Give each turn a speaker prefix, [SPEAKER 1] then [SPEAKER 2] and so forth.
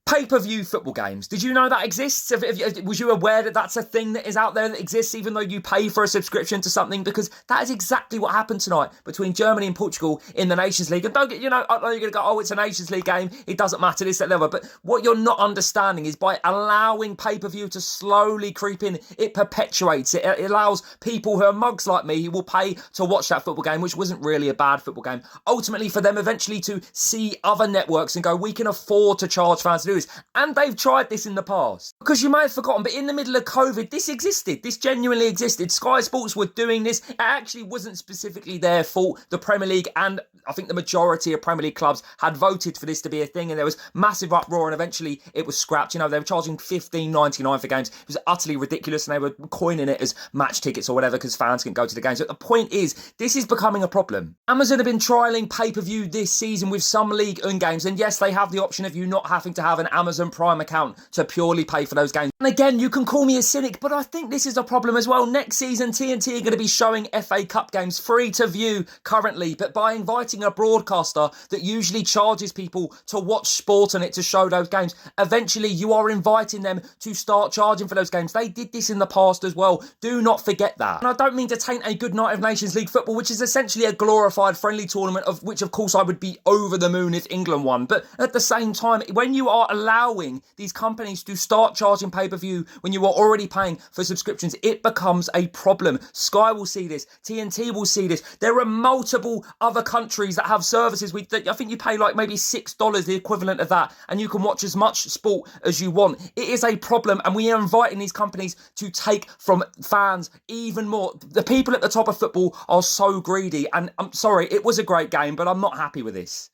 [SPEAKER 1] Pay-per-view football games. Did you know that exists? Was you aware that that's a thing that is out there that exists even though you pay for a subscription to something? Because that is exactly what happened tonight between Germany and Portugal in the Nations League. And don't get, I know you're going to go, oh, it's a Nations League game. It doesn't matter, this, that, level. But what you're not understanding is by allowing pay-per-view to slowly creep in, it perpetuates it. It allows people who are mugs like me who will pay to watch that football game, which wasn't really a bad football game, ultimately for them eventually to see other networks and go, we can afford to charge fans to do this. And they've tried this in the past. Because you may have forgotten, but in the middle of COVID, this existed. This genuinely existed. Sky Sports were doing this. It actually wasn't specifically their fault. The Premier League and I think the majority of Premier League clubs had voted for this to be a thing, and there was massive uproar, and eventually it was scrapped. They were charging $15.99 for games. It was utterly ridiculous, and they were coining it as match tickets or whatever because fans can go to the games. But the point is, this is becoming a problem. Amazon have been trialling pay-per-view this season with some League One games, and yes, they have the option of you not having to have an Amazon Prime account to purely pay for those games. And again, you can call me a cynic, but I think this is a problem as well. Next season, TNT are going to be showing FA Cup games free to view currently, but by inviting a broadcaster that usually charges people to watch sport on it to show those games, eventually you are inviting them to start charging for those games. They did this in the past as well. Do not forget that. And I don't mean to taint a good night of Nations League football, which is essentially a glorified friendly tournament, of which of course I would be over the moon if England won. But at the same time, when you are allowing these companies to start charging pay-per-view when you are already paying for subscriptions, it becomes a problem. Sky will see this. TNT will see this. There are multiple other countries that have services. I think you pay like maybe $6, the equivalent of that, and you can watch as much sport as you want. It is a problem, and we are inviting these companies to take from fans even more. The people at the top of football are so greedy, and I'm sorry, it was a great game, but I'm not happy with this.